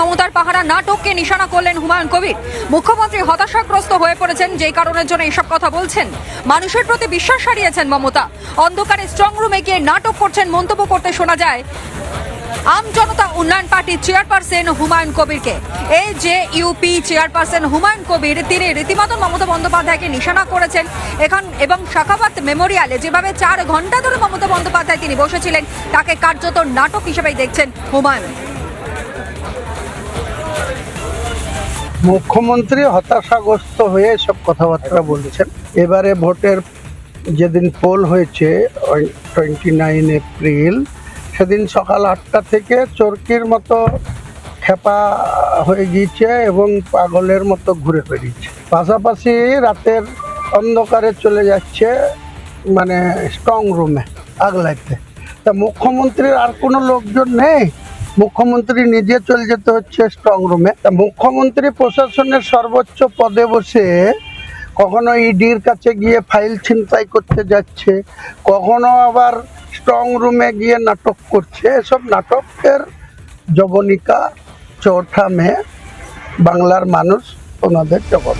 মমতার পাহারা নাটককে নিশানা করলেন হুমায়ুন কবির। মুখ্যমন্ত্রী হতাশাগ্রস্ত হয়ে পড়েছেন, যেই কারণের জন্য এসব কথা বলছেন। মানুষের প্রতি বিশ্বাস হারিয়েছেন মমতা। অন্ধকারে স্ট্রং রুমে গিয়ে নাটক করছেন, মন্তব্য করতে শোনা যায় আম জনতা উন্নয়ন পার্টির চেয়ারপারসন হুমায়ুন কবিরকে। এই যে ইউপি চেয়ারপারসন হুমায়ুন কবির, তিনি রীতিমতো মমতা বন্দ্যোপাধ্যায়কে নিশানা করেছেন এবং শাখাবাত মেমোরিয়ালে যেভাবে 4 ঘন্টা ধরে মমতা বন্দ্যোপাধ্যায় তিনি বসেছিলেন, তাকে কার্যত নাটক হিসেবেই দেখছেন হুমায়ুন। মুখ্যমন্ত্রী হতাশাগ্রস্ত হয়ে সব কথাবার্তা বলেছেন। এবারে ভোটের যেদিন পোল হয়েছে 29 এপ্রিল, সেদিন সকাল 8টা থেকে চরকির মতো খেপা হয়ে গিয়েছে এবং পাগলের মতো ঘুরে বেরিয়েছে। পাশাপাশি রাতের অন্ধকারে চলে যাচ্ছে মানে স্ট্রং রুমে আগলাইতে। তা মুখ্যমন্ত্রীর আর কোনো লোকজন নেই, মুখ্যমন্ত্রী নিজে চলে যেতে হচ্ছে স্ট্রং রুমে। তা মুখ্যমন্ত্রী প্রশাসনের সর্বোচ্চ পদে বসে কখনো ইডির কাছে গিয়ে ফাইল ছিনতাই করতে যাচ্ছে, কখনো আবার স্ট্রং রুমে গিয়ে নাটক করছে। এসব নাটকের জবনিকা 4ঠা মে বাংলার মানুষ ওনাদের জবাব।